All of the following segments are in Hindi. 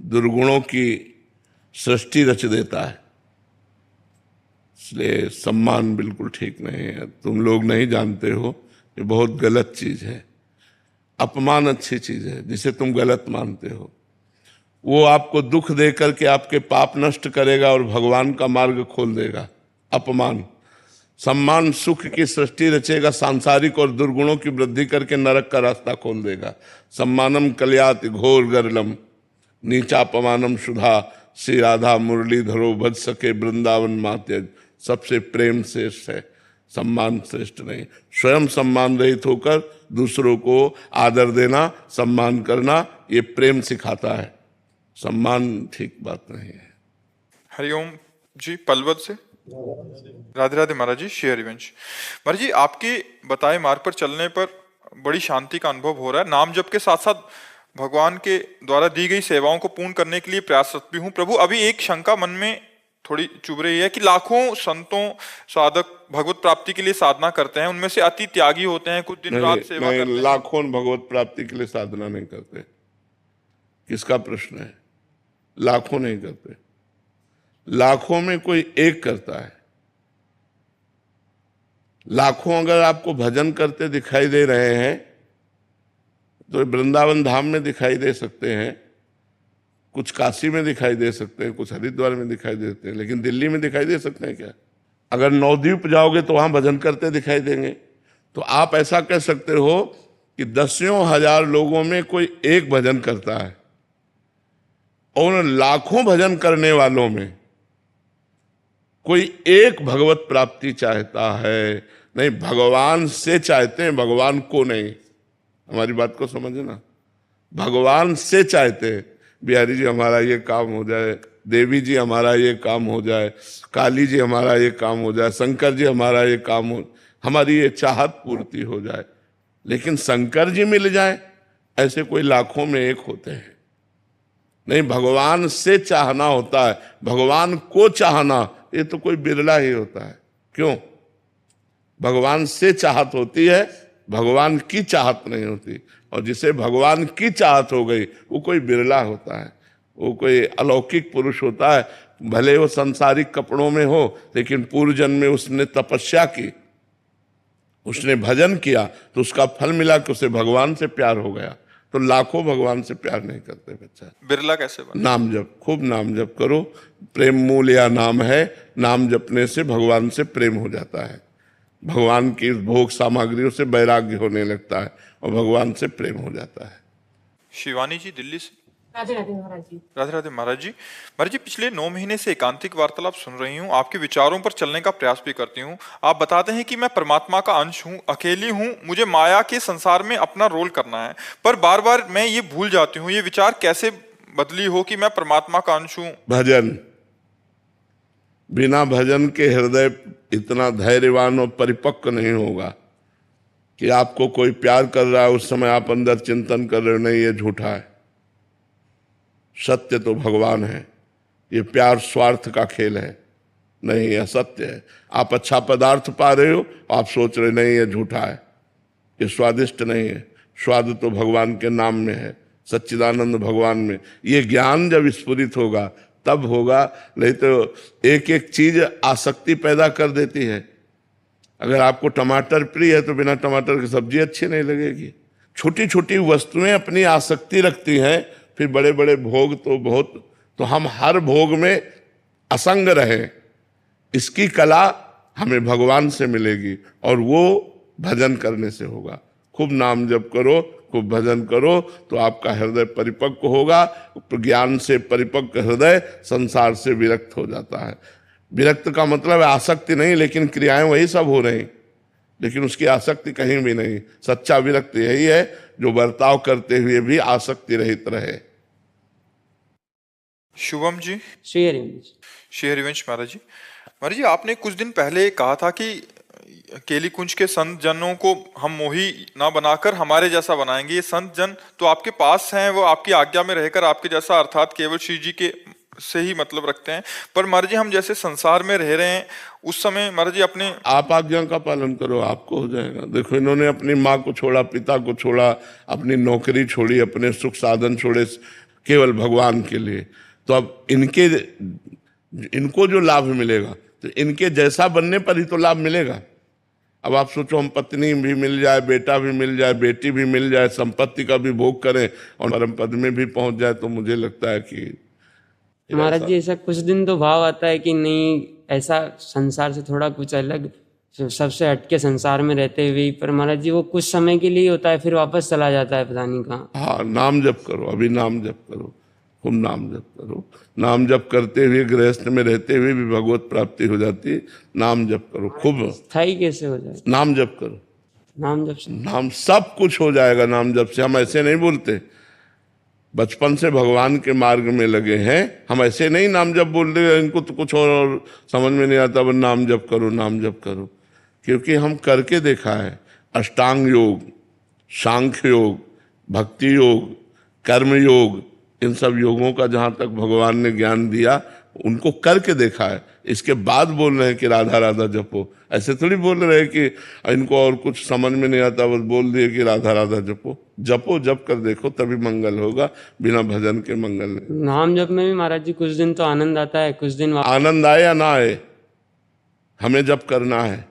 दुर्गुणों की सृष्टि रच देता है। इसलिए सम्मान बिल्कुल ठीक नहीं है। तुम लोग नहीं जानते हो, ये बहुत गलत चीज है। अपमान अच्छी चीज है, जिसे तुम गलत मानते हो। वो आपको दुख दे करके आपके पाप नष्ट करेगा और भगवान का मार्ग खोल देगा। अपमान। सम्मान सुख की सृष्टि रचेगा सांसारिक और दुर्गुणों की वृद्धि करके नरक का रास्ता खोल देगा। सम्मानम कल्याति घोर गरलम नीचापमानम सुधा श्री राधा मुरलीधरो भज सके वृंदावन मात्यज। सबसे प्रेम श्रेष्ठ है, सम्मान श्रेष्ठ नहीं। स्वयं सम्मान रहित होकर दूसरों को आदर देना, सम्मान करना, ये प्रेम सिखाता है। सम्मान ठीक बात नहीं है। हरिओम जी, पलवल से। राधे राधे महाराज जी। श्री हरिवंश महाराज जी, आपके बताए मार्ग पर चलने पर बड़ी शांति का अनुभव हो रहा है। नाम जप के साथ साथ भगवान के द्वारा दी गई सेवाओं को पूर्ण करने के लिए प्रयासरत भी हूँ। प्रभु, अभी एक शंका मन में थोड़ी चुभ रही है कि लाखों संतों साधक भगवत प्राप्ति के लिए साधना करते हैं, उनमें से अति त्यागी होते हैं, कुछ दिन रात सेवा करते हैं। लाखों भगवत प्राप्ति के लिए साधना नहीं करते। किसका प्रश्न है? लाखों नहीं करते। लाखों में कोई एक करता है। लाखों अगर आपको भजन करते दिखाई दे रहे हैं तो वृंदावन धाम में दिखाई दे सकते हैं, कुछ काशी में दिखाई दे सकते हैं, कुछ हरिद्वार में दिखाई देते हैं, लेकिन दिल्ली में दिखाई दे सकते हैं क्या? अगर नवद्वीप जाओगे तो वहां भजन करते दिखाई देंगे। तो आप ऐसा कह सकते हो कि दसियों हजार लोगों में कोई एक भजन करता है और लाखों भजन करने वालों में कोई एक भगवत प्राप्ति चाहता है। नहीं, भगवान से चाहते हैं, भगवान को नहीं। हमारी बात को समझना। भगवान से चाहते हैं, बिहारी जी हमारा ये काम हो जाए, देवी जी हमारा ये काम हो जाए, काली जी हमारा ये काम हो जाए, शंकर जी हमारा ये काम हो, हमारी ये चाहत पूर्ति हो जाए। लेकिन शंकर जी मिल जाए ऐसे कोई लाखों में एक होते हैं। नहीं, भगवान से चाहना होता है, भगवान को चाहना ये तो कोई बिरला ही होता है। क्यों? भगवान से चाहत होती है, भगवान की चाहत नहीं होती। और जिसे भगवान की चाहत हो गई वो कोई बिरला होता है, वो कोई अलौकिक पुरुष होता है। भले वो संसारिक कपड़ों में हो, लेकिन पूर्व जन्म में उसने तपस्या की, उसने भजन किया, तो उसका फल मिला कि उसे भगवान से प्यार हो गया। तो लाखों भगवान से प्यार नहीं करते बच्चा। बिरला कैसे बना? नाम जप, खूब नाम जप करो। प्रेम मूल या नाम है। नाम जपने से भगवान से प्रेम हो जाता है, भगवान की भोग सामग्रियों से वैराग्य होने लगता है और भगवान से प्रेम हो जाता है। शिवानी जी, दिल्ली से। राधे राधे महाराज जी। राधे राधे महाराज जी। महाराज जी, पिछले 9 महीने से एकांतिक वार्तालाप सुन रही हूँ, आपके विचारों पर चलने का प्रयास भी करती हूँ। आप बताते हैं कि मैं परमात्मा का अंश हूँ, अकेली हूँ, मुझे माया के संसार में अपना रोल करना है, पर बार बार मैं ये भूल जाती हूँ। ये विचार कैसे बदली हो कि मैं परमात्मा का अंश हूँ? भजन। बिना भजन के हृदय इतना धैर्यवान और परिपक्व नहीं होगा कि आपको कोई प्यार कर रहा है, उस समय आप अंदर चिंतन कर रहे हो नहीं ये झूठा है, सत्य तो भगवान है, ये प्यार स्वार्थ का खेल है, नहीं यह सत्य है। आप अच्छा पदार्थ पा रहे हो, आप सोच रहे नहीं ये झूठा है, ये स्वादिष्ट नहीं है। स्वाद तो भगवान के नाम में है, सच्चिदानंद भगवान में। ये ज्ञान जब स्फुरित होगा तब होगा, नहीं तो एक एक चीज आसक्ति पैदा कर देती है। अगर आपको टमाटर प्रिय है तो बिना टमाटर की सब्जी अच्छी नहीं लगेगी। छोटी छोटी वस्तुएं अपनी आसक्ति रखती हैं, फिर बड़े बड़े भोग तो बहुत। तो हम हर भोग में असंग रहें, इसकी कला हमें भगवान से मिलेगी और वो भजन करने से होगा। खूब नाम जप करो, खूब भजन करो, तो आपका हृदय परिपक्व होगा। ज्ञान से परिपक्व हृदय संसार से विरक्त हो जाता है। विरक्त का मतलब आसक्ति नहीं, लेकिन क्रियाएं वही सब हो रही, लेकिन उसकी आसक्ति कहीं भी नहीं। सच्चा विरक्त यही है जो बर्ताव करते हुए भी आसक्ति रहित रहे। शुभम जी। श्री हरिवंश। श्री हरिवंश महाराज जी। महाराज जी, आपने कुछ दिन पहले कहा था कि केली कुंज के संत जनों को हम मोही ना बनाकर हमारे जैसा बनाएंगे। ये संत जन तो आपके पास हैं, वो आपकी आज्ञा में रहकर आपके जैसा अर्थात केवल श्री जी के से ही मतलब रखते हैं। पर महाराज जी, हम जैसे संसार में रह रहे हैं उस समय महाराज जी अपने आप आज्ञा का पालन करो, आपको हो जाएगा। देखो, इन्होंने अपनी माँ को छोड़ा, पिता को छोड़ा, अपनी नौकरी छोड़ी, अपने सुख साधन छोड़े, केवल भगवान के लिए। तो अब इनको जो लाभ मिलेगा तो इनके जैसा बनने पर ही तो लाभ मिलेगा। अब आप सोचो, हम पत्नी भी मिल जाए, बेटा भी मिल जाए, बेटी भी मिल जाए, संपत्ति का भी भोग करें और परम पद में भी पहुंच जाए, तो मुझे लगता है कि महाराज जी ऐसा कुछ दिन तो भाव आता है कि नहीं, ऐसा संसार से थोड़ा कुछ अलग, सबसे हटके संसार में रहते हुए, पर महाराज जी वो कुछ समय के लिए होता है, फिर वापस चला जाता है पता नहीं कहाँ। हाँ, नाम जप करो, अभी नाम जप करो, खूब नाम जप करो। नाम जप करते हुए गृहस्थ में रहते हुए भी भगवत प्राप्ति हो जाती है। नाम जप करो खूब, स्थायी कैसे हो जाए? नाम जप करो, नाम जब से नाम सब कुछ हो जाएगा नाम जप से। हम ऐसे नहीं बोलते, बचपन से भगवान के मार्ग में लगे हैं, हम ऐसे नहीं नाम जप बोल रहे हैं, इनको तो कुछ और समझ में नहीं आता, बस नाम जप करो, नाम जप करो। क्योंकि हम करके देखा है, अष्टांग योग, सांख्य योग, भक्ति योग, कर्म योग, इन सब योगों का जहाँ तक भगवान ने ज्ञान दिया उनको करके देखा है। इसके बाद बोल रहे हैं कि राधा राधा जपो, ऐसे थोड़ी बोल रहे हैं कि इनको और कुछ समझ में नहीं आता बस बोल दिए कि राधा राधा जपो। जपो, जप कर देखो, तभी मंगल होगा, बिना भजन के मंगल नहीं। नाम जप में भी महाराज जी कुछ दिन तो आनंद आता है, कुछ दिन आनंद आए या ना आए, हमें जप करना है,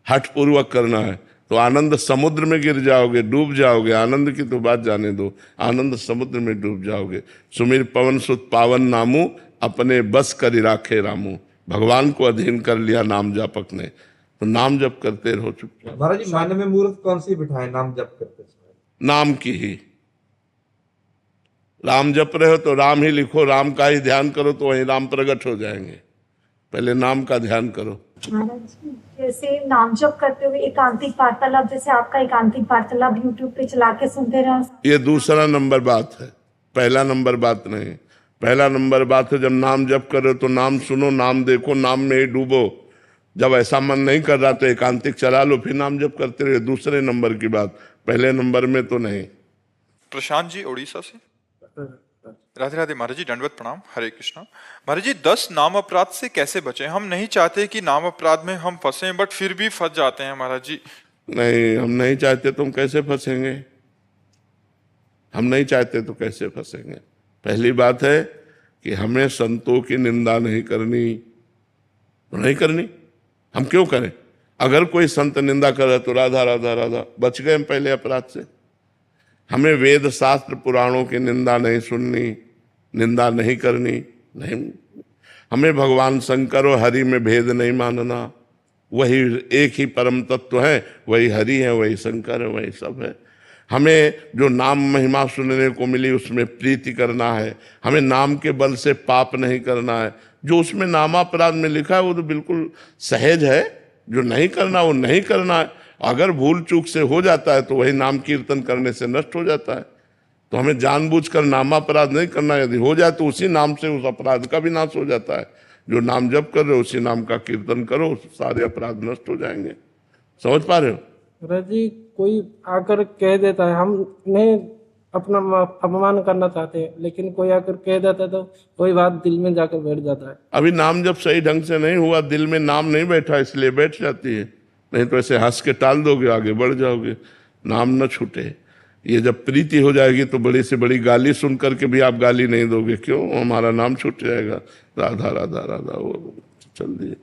हठ पूर्वक करना है। तो आनंद समुद्र में गिर जाओगे, डूब जाओगे। आनंद की तो बात जाने दो, आनंद समुद्र में डूब जाओगे। सुमिर पवन सुत पावन नामू, अपने बस कर राखे रामू। भगवान को अधीन कर लिया नाम जापक ने, तो नाम जप करते रहो चुपचाप। महाराज जी, मन में मूर्त कौन सी बिठाए नाम जप करते समय? नाम की ही। राम जप रहे हो तो राम ही लिखो, राम का ही ध्यान करो तो वहीं राम प्रकट हो जाएंगे। पहले नाम का ध्यान करो। महाराज जी, जैसे नाम जप करते हुए एकांतिक वार्तालाप, जैसे आपका एकांतिक वार्तालाप यूट्यूब पे चला के सुनते रहो, ये दूसरा नंबर बात है, पहला नंबर बात नहीं। पहला नंबर बात है जब नाम जप करो तो नाम सुनो, नाम देखो, नाम में ही डूबो। जब ऐसा मन नहीं कर रहा तो एकांतिक चला लो, फिर नाम जप करते रहो। दूसरे नंबर की बात, पहले नंबर में तो नहीं। प्रशांत जी उड़ीसा से। राधे राधे महाराज जी, दंडवत प्रणाम, हरे कृष्णा। महाराज जी, 10 नाम अपराध से कैसे बचें? हम नहीं चाहते कि नाम अपराध में हम फंसे, बट फिर भी फंस जाते हैं महाराज जी। नहीं, हम नहीं चाहते तो हम कैसे फंसेंगे? हम नहीं चाहते तो कैसे फंसेंगे? पहली बात है कि हमें संतों की निंदा नहीं करनी, नहीं करनी। हम क्यों करें? अगर कोई संत निंदा कर रहा तो राधा राधा राधा, बच गए हम पहले अपराध से। हमें वेद शास्त्र पुराणों की निंदा नहीं सुननी, निंदा नहीं करनी, नहीं। हमें भगवान शंकर और हरि में भेद नहीं मानना। वही एक ही परम तत्व है, वही हरि है, वही शंकर है, वही सब है। हमें जो नाम महिमा सुनने को मिली उसमें प्रीति करना है। हमें नाम के बल से पाप नहीं करना है। जो उसमें नामापराध में लिखा है वो तो बिल्कुल सहज है, जो नहीं करना वो नहीं करना है। अगर भूल चूक से हो जाता है तो वही नाम कीर्तन करने से नष्ट हो जाता है। तो हमें जानबूझकर नामापराध नहीं करना। यदि हो जाए तो उसी नाम से उस अपराध का भी नाश हो जाता है। जो नाम जप कर रहे हो उसी नाम का कीर्तन करो, सारे अपराध नष्ट हो जाएंगे। समझ पा रहे हो? महाराज जी, कोई आकर कह देता है, हम नहीं अपना अपमान करना चाहते हैं, लेकिन कोई आकर कह देता है तो कोई बात दिल में जाकर बैठ जाता है। अभी नाम जब सही ढंग से नहीं हुआ, दिल में नाम नहीं बैठा, इसलिए बैठ जाती है। नहीं तो ऐसे हंस के टाल दोगे, आगे बढ़ जाओगे, नाम न छूटे। ये जब प्रीति हो जाएगी तो बड़ी से बड़ी गाली सुन करके भी आप गाली नहीं दोगे। क्यों? हमारा नाम छूट जाएगा। राधा राधा राधा, वो चल दिए।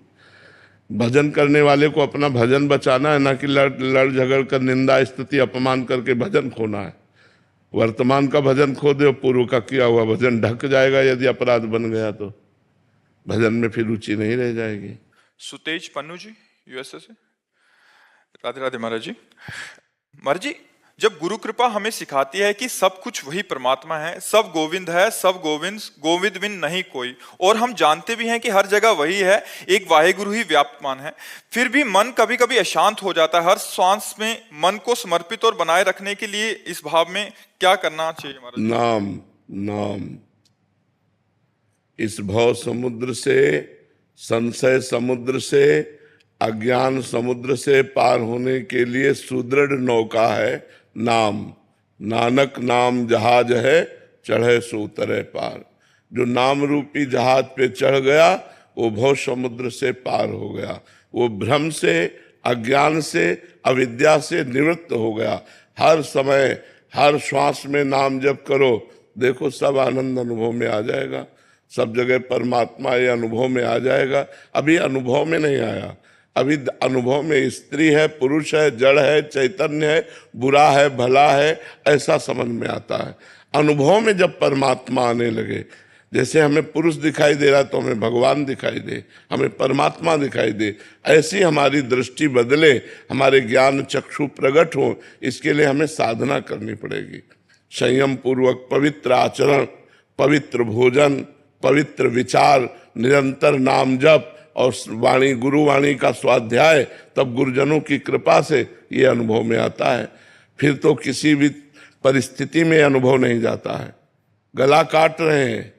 भजन करने वाले को अपना भजन बचाना है, ना कि लड़ झगड़ कर निंदा स्तुति अपमान करके भजन खोना है। वर्तमान का भजन खो दे, पूर्व का किया हुआ भजन ढक जाएगा। यदि अपराध बन गया तो भजन में फिर रुचि नहीं रह जाएगी। सुतेज पन्नू जी, यूएसए से। राधे राधे महाराज जी। महाराज जी, जब गुरु कृपा हमें सिखाती है कि सब कुछ वही परमात्मा है, सब गोविंद है, सब गोविंद, गोविंद बिन नहीं कोई, और हम जानते भी हैं कि हर जगह वही है, एक वाहेगुरु ही व्याप्तमान है, फिर भी मन कभी कभी अशांत हो जाता है। हर श्वास में मन को समर्पित और बनाए रखने के लिए इस भाव में क्या करना चाहिए महाराज? नाम नाम। इस भव समुद्र से, संशय समुद्र से, अज्ञान समुद्र से पार होने के लिए सुदृढ़ नौका है नाम। नानक नाम जहाज है, चढ़े सो उतरे पार। जो नाम रूपी जहाज पे चढ़ गया वो भव समुद्र से पार हो गया। वो भ्रम से, अज्ञान से, अविद्या से निवृत्त हो गया। हर समय हर श्वास में नाम जप करो, देखो सब आनंद अनुभव में आ जाएगा, सब जगह परमात्मा ये अनुभव में आ जाएगा। अभी अनुभव में नहीं आया, अभी अनुभव में स्त्री है, पुरुष है, जड़ है, चैतन्य है, बुरा है, भला है, ऐसा समझ में आता है। अनुभव में जब परमात्मा आने लगे, जैसे हमें पुरुष दिखाई दे रहा तो हमें भगवान दिखाई दे, हमें परमात्मा दिखाई दे, ऐसी हमारी दृष्टि बदले, हमारे ज्ञान चक्षु प्रकट हो, इसके लिए हमें साधना करनी पड़ेगी। संयम पूर्वक पवित्र आचरण, पवित्र भोजन, पवित्र विचार, निरंतर नाम जप और वाणी, गुरु वाणी का स्वाध्याय, तब गुरुजनों की कृपा से ये अनुभव में आता है। फिर तो किसी भी परिस्थिति में अनुभव नहीं जाता है। गला काट रहे हैं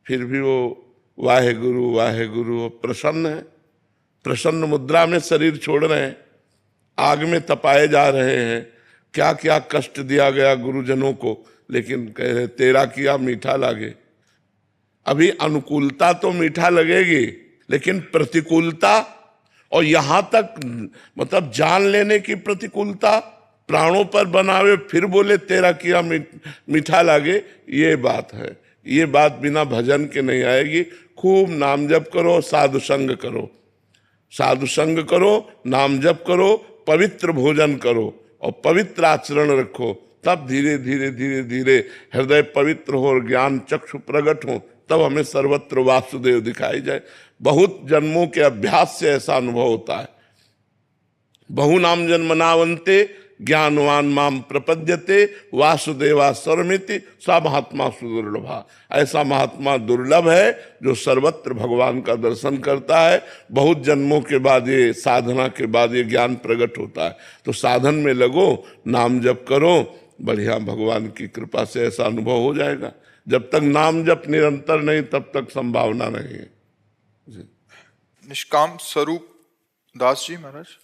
फिर भी वो वाहेगुरु वाहेगुरु प्रसन्न है, प्रसन्न मुद्रा में शरीर छोड़ रहे हैं, आग में तपाए जा रहे हैं, क्या क्या कष्ट दिया गया गुरुजनों को, लेकिन कह रहे तेरा किया मीठा लागे। अभी अनुकूलता तो मीठा लगेगी, लेकिन प्रतिकूलता और यहां तक मतलब जान लेने की प्रतिकूलता, प्राणों पर बनावे फिर बोले तेरा किया मीठा लागे, ये बात है। ये बात बिना भजन के नहीं आएगी। खूब नाम जप करो, साधु संग करो, साधु संग करो, नाम जप करो, पवित्र भोजन करो और पवित्र आचरण रखो, तब धीरे धीरे धीरे धीरे हृदय पवित्र हो और ज्ञान चक्षु प्रकट हो, तब हमें सर्वत्र वासुदेव दिखाई जाए। बहुत जन्मों के अभ्यास से ऐसा अनुभव होता है। बहु नाम जन्मनावंते ज्ञानवान माम प्रपद्यते वासुदेवा सर्वमिति सा महात्मा सुदुर्लभा। ऐसा महात्मा दुर्लभ है जो सर्वत्र भगवान का दर्शन करता है। बहुत जन्मों के बाद ये साधना के बाद ये ज्ञान प्रकट होता है। तो साधन में लगो, नाम जप करो, बढ़िया भगवान की कृपा से ऐसा अनुभव हो जाएगा। जब तक नाम जप निरंतर नहीं तब तक संभावना नहीं है। निष्काम स्वरूप दास जी महाराज,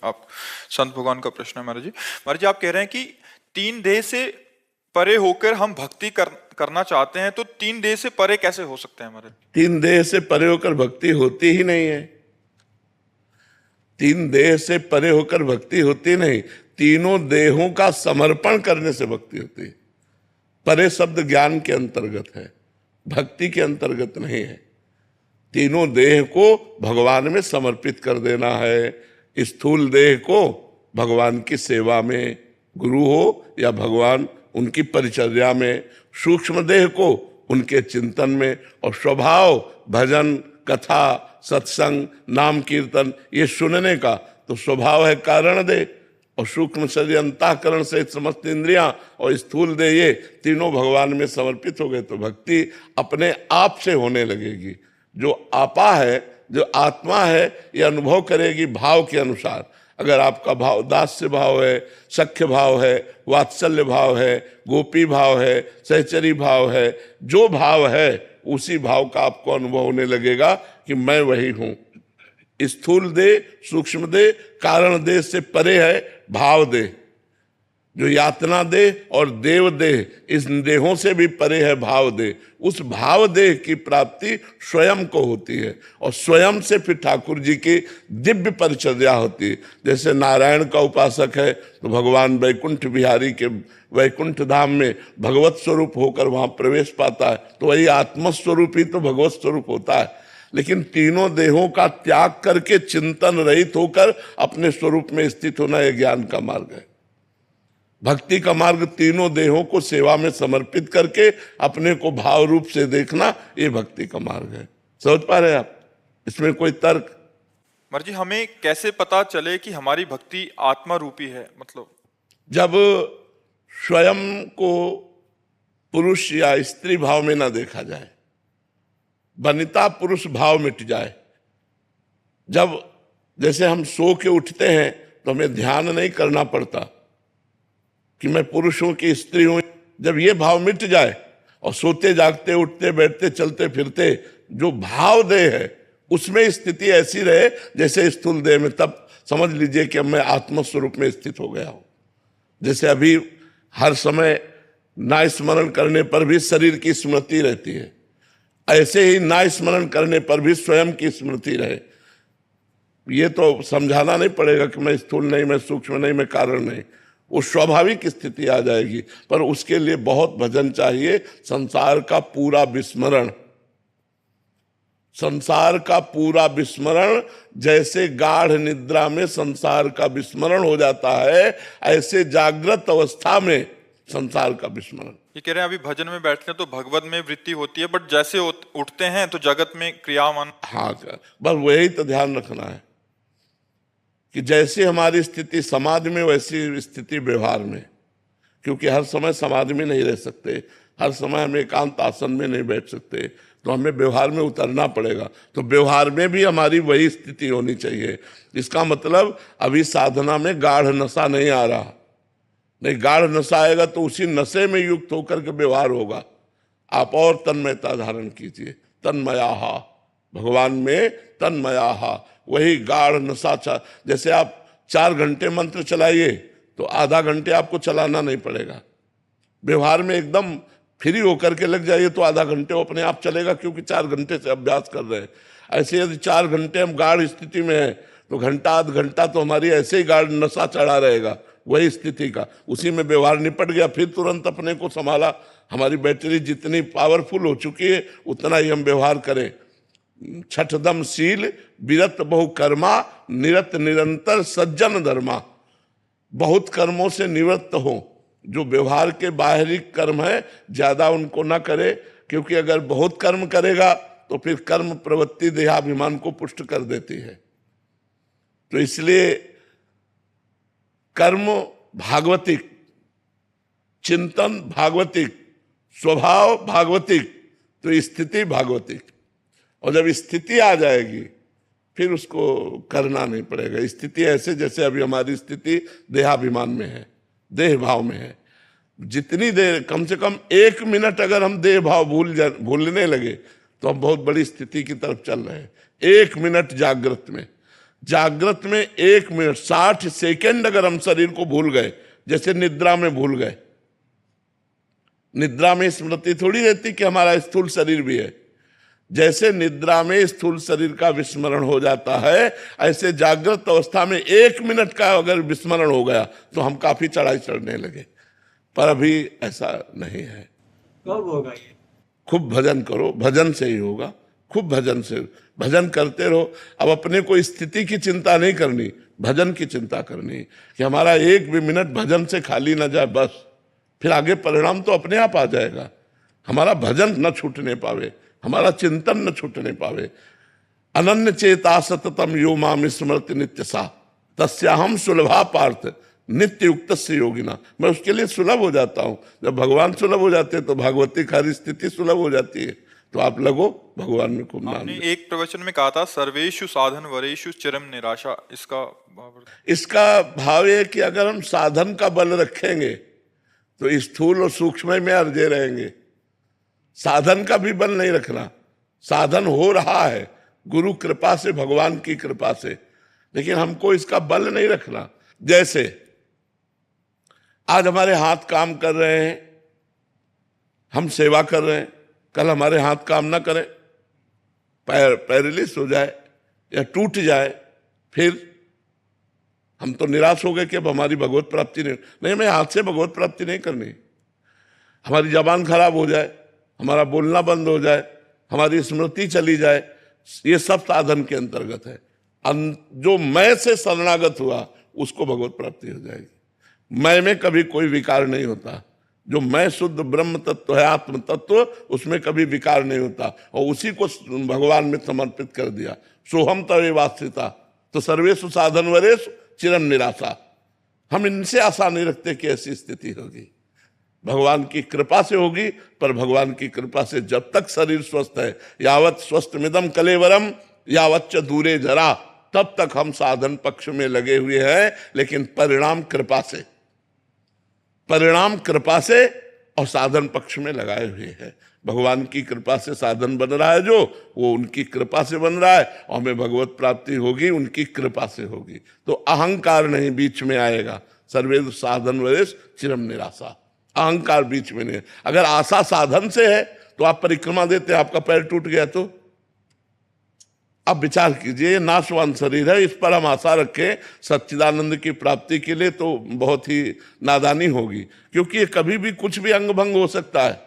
आप संत भगवान का प्रश्न है महाराज जी। महाराज जी आप कह रहे हैं कि 3 देह से परे होकर हम भक्ति करना चाहते हैं, तो 3 देह से परे कैसे हो सकते हैं महाराज? 3 देह से परे होकर भक्ति होती ही नहीं है। 3 देह से परे होकर भक्ति होती नहीं, तीनों देहों का समर्पण करने से भक्ति होती है। परे शब्द ज्ञान के अंतर्गत है, भक्ति के अंतर्गत नहीं है। तीनों देह को भगवान में समर्पित कर देना है। स्थूल देह को भगवान की सेवा में, गुरु हो या भगवान उनकी परिचर्या में, सूक्ष्म देह को उनके चिंतन में, और स्वभाव भजन कथा सत्संग नाम कीर्तन ये सुनने का तो स्वभाव है कारण देह, और सूक्ष्म शरीर अंतःकरण से समस्त इंद्रियां और स्थूल देह ये तीनों भगवान में समर्पित हो गए तो भक्ति अपने आप से होने लगेगी। जो आपा है, जो आत्मा है, ये अनुभव करेगी भाव के अनुसार। अगर आपका भाव दास्य भाव है, सख्य भाव है, वात्सल्य भाव है, गोपी भाव है, सहचरी भाव है, जो भाव है उसी भाव का आपको अनुभव होने लगेगा कि मैं वही हूं। स्थूल देह, सूक्ष्म देह, कारण देह से परे है भाव देह, जो यातना देह और देव देह, इस देहों से भी परे है भाव देह। उस भाव देह की प्राप्ति स्वयं को होती है, और स्वयं से फिर ठाकुर जी की दिव्य परिचर्या होती है। जैसे नारायण का उपासक है तो भगवान वैकुंठ बिहारी के वैकुंठ धाम में भगवत स्वरूप होकर वहां प्रवेश पाता है, तो वही आत्मस्वरूप ही तो भगवत स्वरूप होता है। लेकिन तीनों देहों का त्याग करके चिंतन रहित होकर अपने स्वरूप में स्थित होना यह ज्ञान का मार्ग है। भक्ति का मार्ग तीनों देहों को सेवा में समर्पित करके अपने को भाव रूप से देखना, ये भक्ति का मार्ग है। समझ पा रहे हैं आप? इसमें कोई तर्क? महाराज जी हमें कैसे पता चले कि हमारी भक्ति आत्मा रूपी है? मतलब जब स्वयं को पुरुष या स्त्री भाव में ना देखा जाए, वनिता पुरुष भाव मिट जाए। जब जैसे हम सो के उठते हैं तो हमें ध्यान नहीं करना पड़ता कि मैं पुरुष हूं कि स्त्री हूं। जब ये भाव मिट जाए और सोते जागते उठते बैठते चलते फिरते जो भाव देह है उसमें स्थिति ऐसी रहे जैसे स्थूल देह में, तब समझ लीजिए कि अब मैं आत्मस्वरूप में स्थित हो गया हूं। जैसे अभी हर समय ना स्मरण करने पर भी शरीर की स्मृति रहती है, ऐसे ही ना स्मरण करने पर भी स्वयं की स्मृति रहे। ये तो समझाना नहीं पड़ेगा कि मैं स्थूल नहीं, मैं सूक्ष्म नहीं, मैं कारण नहीं। वो स्वाभाविक स्थिति आ जाएगी। पर उसके लिए बहुत भजन चाहिए, संसार का पूरा विस्मरण। संसार का पूरा विस्मरण, जैसे गाढ़ निद्रा में संसार का विस्मरण हो जाता है, ऐसे जागृत अवस्था में संसार का विस्मरण। ये कह रहे हैं अभी भजन में बैठते हैं तो भगवत में वृत्ति होती है, बट जैसे उठते हैं तो जगत में क्रियामान। हाँ, बस वही तो ध्यान रखना है कि जैसे हमारी स्थिति समाधि में, वैसी स्थिति व्यवहार में। क्योंकि हर समय समाधि में नहीं रह सकते, हर समय हम एकांत आसन में नहीं बैठ सकते, तो हमें व्यवहार में उतरना पड़ेगा। तो व्यवहार में भी हमारी वही स्थिति होनी चाहिए। इसका मतलब अभी साधना में गाढ़ नशा नहीं आ रहा, नहीं, गाढ़ नशा आएगा तो उसी नशे में युक्त होकर के व्यवहार होगा। आप और तन्मयता धारण कीजिए, तन्मयाहा, भगवान में तन्मयाहा, वही गाढ़ नशा। जैसे आप 4 घंटे मंत्र चलाइए तो आधा घंटे आपको चलाना नहीं पड़ेगा। व्यवहार में एकदम फ्री होकर के लग जाइए तो आधा घंटे वो अपने आप चलेगा, क्योंकि 4 घंटे से अभ्यास कर रहे हैं। ऐसे यदि 4 घंटे हम गाढ़ स्थिति में हैं तो घंटा आध घंटा तो हमारी ऐसे ही गाढ़ नशा चढ़ा रहेगा वही स्थिति का। उसी में व्यवहार निपट गया, फिर तुरंत अपने को संभाला। हमारी बैटरी जितनी पावरफुल हो चुकी है उतना ही हम व्यवहार करें। छठदम शील विरत बहु कर्मा, निरत निरंतर सज्जन धर्मा। बहुत कर्मों से निवृत्त हो, जो व्यवहार के बाहरी कर्म है ज्यादा उनको ना करे, क्योंकि अगर बहुत कर्म करेगा तो फिर कर्म प्रवृत्ति देहाभिमान को पुष्ट कर देती है। तो इसलिए कर्म भागवतिक, चिंतन भागवतिक, स्वभाव भागवतिक, तो स्थिति भागवतिक। और जब स्थिति आ जाएगी फिर उसको करना नहीं पड़ेगा। स्थिति ऐसे जैसे अभी हमारी स्थिति देहाभिमान में है, देह भाव में है। जितनी देर, कम से कम 1 मिनट अगर हम देह भाव भूलने लगे तो हम बहुत बड़ी स्थिति की तरफ चल रहे हैं। 1 मिनट जागृत में 1 मिनट 60 सेकंड अगर हम शरीर को भूल गए, जैसे निद्रा में भूल गए। निद्रा में स्मृति थोड़ी रहती कि हमारा स्थूल शरीर भी है। जैसे निद्रा में स्थूल शरीर का विस्मरण हो जाता है, ऐसे जागृत अवस्था में 1 मिनट का अगर विस्मरण हो गया तो हम काफी चढ़ाई चढ़ने लगे। पर अभी ऐसा नहीं है। कब होगा ये? खूब भजन करो, भजन से ही होगा। खूब भजन से भजन करते रहो। अब अपने को स्थिति की चिंता नहीं करनी, भजन की चिंता करनी कि हमारा 1 भी मिनट भजन से खाली ना जाए, बस। फिर आगे परिणाम तो अपने आप आ जाएगा। हमारा भजन न छूटने पावे, हमारा चिंतन न छूटने पावे। अनन्य चेता सततम यो माम स्मृति नित्य सा, तस्याहम सुलभा पार्थ नित्य युक्त से योगिना। मैं उसके लिए सुलभ हो जाता हूं। जब भगवान सुलभ हो जाते हैं तो भागवती हर स्थिति सुलभ हो जाती है। तो आप लगो भगवान में खूब नाम। आपने एक प्रवचन में कहा था सर्वेषु साधन वरेषु चिरम निराशा, इसका भाव है कि अगर हम साधन का बल रखेंगे तो स्थूल और सूक्ष्म में अर्जे रहेंगे। साधन का भी बल नहीं रखना। साधन हो रहा है गुरु कृपा से, भगवान की कृपा से, लेकिन हमको इसका बल नहीं रखना। जैसे आज हमारे हाथ काम कर रहे हैं, हम सेवा कर रहे हैं, कल हमारे हाथ काम ना करें, पैर पैरालिस हो जाए या टूट जाए, फिर हम तो निराश हो गए कि अब हमारी भगवत प्राप्ति नहीं, हमें हाथ से भगवत प्राप्ति नहीं करनी। हमारी जबान खराब हो जाए, हमारा बोलना बंद हो जाए, हमारी स्मृति चली जाए, ये सब साधन के अंतर्गत है। जो मैं से शरणागत हुआ उसको भगवत प्राप्ति हो जाएगी। मैं में कभी कोई विकार नहीं होता। जो मैं शुद्ध ब्रह्म तत्व है, आत्म तत्व, उसमें कभी विकार नहीं होता, और उसी को भगवान में समर्पित कर दिया। सोहम तवे वास्थिता, तो सर्वेषु साधन वरेषु चिरम निराशा। हम इनसे आशा नहीं रखते कि ऐसी स्थिति होगी, भगवान की कृपा से होगी। पर भगवान की कृपा से जब तक शरीर स्वस्थ है, यावत स्वस्थ मिदम कलेवरम यावच्च दूरे जरा, तब तक हम साधन पक्ष में लगे हुए हैं। लेकिन परिणाम कृपा से, परिणाम कृपा से और साधन पक्ष में लगाए हुए हैं। भगवान की कृपा से साधन बन रहा है, जो वो उनकी कृपा से बन रहा है, और हमें भगवत प्राप्ति होगी उनकी कृपा से होगी। तो अहंकार नहीं बीच में आएगा। सर्वेषु साधन वरेषु चिरम निराशा, अहंकार बीच में नहीं। अगर आशा साधन से है तो आप परिक्रमा देते, आपका पैर टूट गया तो अब विचार कीजिए, ये नाशवान शरीर है, इस पर हम आशा रखें सच्चिदानंद की प्राप्ति के लिए तो बहुत ही नादानी होगी, क्योंकि ये कभी भी कुछ भी अंग भंग हो सकता है।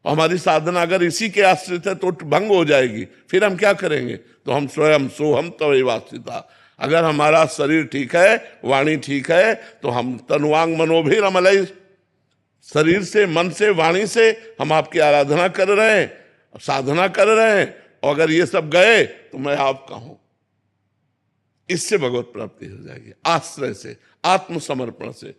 हमारी साधना अगर इसी के आश्रित है तो भंग हो जाएगी, फिर हम क्या करेंगे? तो हम स्वयं सोहम तवैवास्थिता। अगर हमारा शरीर ठीक है, वाणी ठीक है, तो हम तनुवांग मनोभिर अमलय, शरीर से, मन से, वाणी से हम आपकी आराधना कर रहे हैं, साधना कर रहे हैं, और अगर ये सब गए तो मैं आपका हूं। इससे भगवत प्राप्ति हो जाएगी, आश्रय से, आत्मसमर्पण से।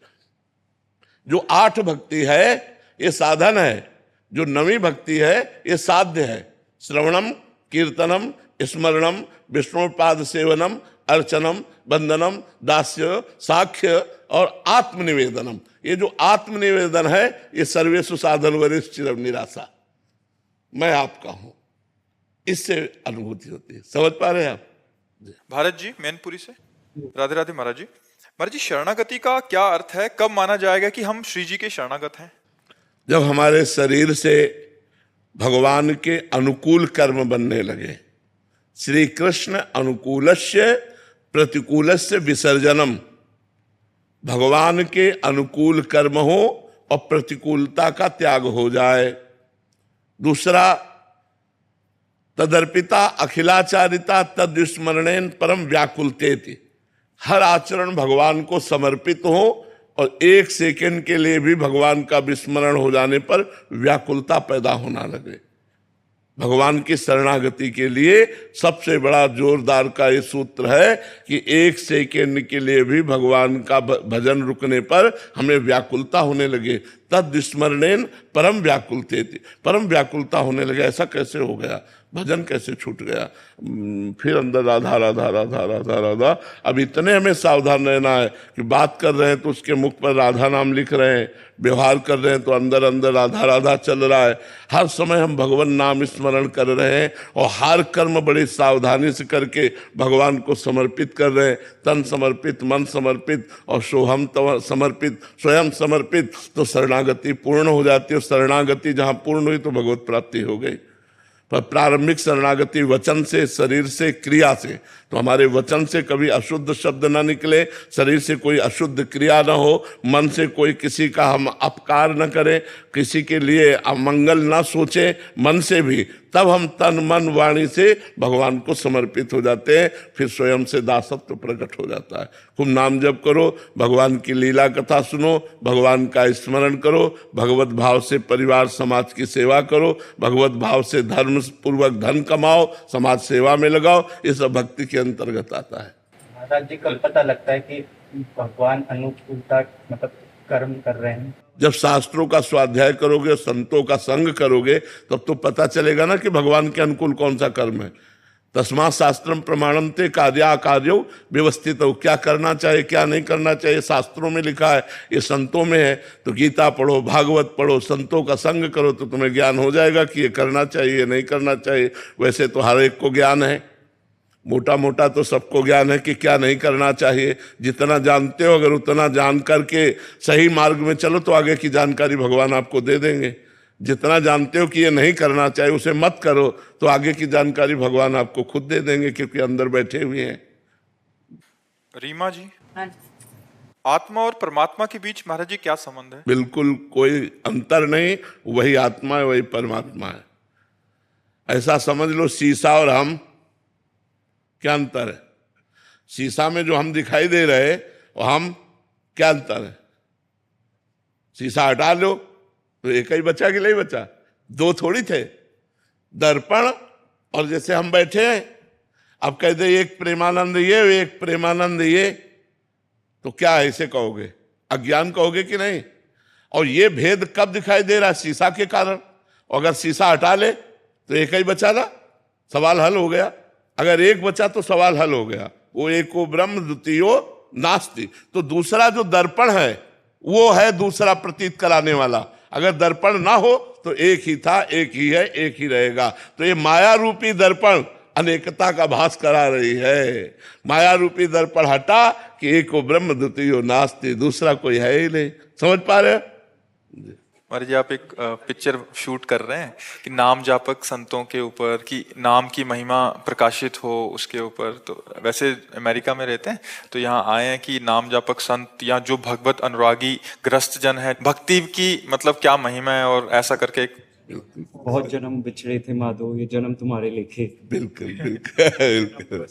जो 8 भक्ति है ये साधन है, जो 9वीं भक्ति है ये साध्य है। श्रवणम, कीर्तनम, स्मरणम, विष्णुपाद सेवनम, अर्चनम, बंदनम, दास्य, साख्य और आत्मनिवेदनम। ये जो आत्मनिवेदन है ये सर्वेषु साधन वरिष्ठ चिरम निराशा, मैं आपका हूं, इससे अनुभूति होती है। समझ पा रहे हैं आप? भारत जी मैनपुरी से। राधे राधे महाराज जी। महाराज जी, शरणागति का क्या अर्थ है? कब माना जाएगा कि हम श्री जी के शरणागत हैं? जब हमारे शरीर से भगवान के अनुकूल कर्म बनने लगे। श्री कृष्ण अनुकूलस्य प्रतिकूलस्य विसर्जनम, भगवान के अनुकूल कर्म हो और प्रतिकूलता का त्याग हो जाए। दूसरा, तदर्पिता अखिलाचारिता तद्विस्मरणेन परम व्याकुलतेति, हर आचरण भगवान को समर्पित हो और 1 सेकंड के लिए भी भगवान का विस्मरण हो जाने पर व्याकुलता पैदा होना लगे। भगवान की शरणागति के लिए सबसे बड़ा जोरदार का ये सूत्र है कि 1 सेकंड के लिए भी भगवान का भजन रुकने पर हमें व्याकुलता होने लगे। तद विस्मरणेन परम व्याकुलतेति, परम व्याकुलता होने लगे। ऐसा कैसे हो गया? भजन कैसे छूट गया? फिर अंदर राधा राधा राधा राधा राधा। अब इतने हमें सावधान रहना है कि बात कर रहे हैं तो उसके मुख पर राधा नाम लिख रहे हैं, व्यवहार कर रहे हैं तो अंदर अंदर राधा राधा चल रहा है। हर समय हम भगवान नाम स्मरण कर रहे हैं और हर कर्म बड़ी सावधानी से करके भगवान को समर्पित कर रहे हैं। तन समर्पित, मन समर्पित और सोहम समर्पित, स्वयं समर्पित, तो शरणागति पूर्ण हो जाती है। शरणागति जहाँ पूर्ण हुई तो भगवत प्राप्ति हो गई। पर प्रारंभिक शरणागति वचन से, शरीर से, क्रिया से, तो हमारे वचन से कभी अशुद्ध शब्द ना निकले, शरीर से कोई अशुद्ध क्रिया ना हो, मन से कोई किसी का हम अपकार न करें, किसी के लिए अमंगल ना सोचें मन से भी, तब हम तन मन वाणी से भगवान को समर्पित हो जाते हैं। फिर स्वयं से दासत्व प्रकट हो जाता है। खूब नाम जप करो, भगवान की लीला कथा सुनो, भगवान का स्मरण करो, भगवत भाव से परिवार समाज की सेवा करो, भगवत भाव से धर्म पूर्वक धन कमाओ, समाज सेवा में लगाओ। ये सब भक्ति के अंतर्गत आता है। महाराज जी, कल पता लगता है कि भगवान अनुकूलता मतलब कर्म कर रहे हैं। जब शास्त्रों का स्वाध्याय करोगे, संतों का संग करोगे, तब तो पता चलेगा ना कि भगवान के अनुकूल कौन सा कर्म है। तस्मात् शास्त्रम प्रमाणम ते कार्या कार्यो व्यवस्थित हो, क्या करना चाहिए क्या नहीं करना चाहिए शास्त्रों में लिखा है, ये संतों में है। तो गीता पढ़ो, भागवत पढ़ो, संतों का संग करो तो तुम्हें ज्ञान हो जाएगा कि ये करना चाहिए नहीं करना चाहिए। वैसे तो हर एक को ज्ञान है, मोटा मोटा तो सबको ज्ञान है कि क्या नहीं करना चाहिए। जितना जानते हो अगर उतना जान करके सही मार्ग में चलो तो आगे की जानकारी भगवान आपको दे देंगे। जितना जानते हो कि ये नहीं करना चाहिए उसे मत करो, तो आगे की जानकारी भगवान आपको खुद दे देंगे, क्योंकि अंदर बैठे हुए हैं। रीमा जी, हाँ, आत्मा और परमात्मा के बीच महाराज जी क्या संबंध है? बिल्कुल कोई अंतर नहीं, वही आत्मा है वही परमात्मा है। ऐसा समझ लो शीशा और हम, क्या अंतर है? शीशा में जो हम दिखाई दे रहे और हम, क्या अंतर है? शीशा हटा लो तो एक ही बचा कि नहीं बचा? 2 थोड़ी थे। दर्पण और जैसे हम बैठे हैं, अब कहते एक प्रेमानंद ये, एक प्रेमानंद ये, तो क्या ऐसे कहोगे? अज्ञान कहोगे कि नहीं? और ये भेद कब दिखाई दे रहा है? शीशा के कारण। और अगर शीशा हटा ले तो एक ही बचा ना, सवाल हल हो गया। अगर एक बचा तो सवाल हल हो गया। वो एको ब्रह्म द्वितीयो नास्ति। तो दूसरा जो दर्पण है वो है दूसरा प्रतीत कराने वाला। अगर दर्पण ना हो तो एक ही था, एक ही है, एक ही रहेगा। तो ये माया रूपी दर्पण अनेकता का भास करा रही है। माया रूपी दर्पण हटा कि एको ब्रह्म द्वितीयो नास्ति, दूसरा कोई है ही नहीं। समझ पा रहे? महाराज जी आप एक पिक्चर शूट कर रहे हैं कि नाम जापक संतों के ऊपर, कि नाम की महिमा प्रकाशित हो उसके ऊपर। तो वैसे अमेरिका में रहते हैं, तो यहाँ आए हैं कि नाम जापक संत या जो भगवत अनुरागी ग्रस्त जन है, भक्ति की मतलब क्या महिमा है, और ऐसा करके एक बहुत जन्म बिछड़े थे माधो, ये जन्म तुम्हारे लिखे। बिल्कुल बिल्कुल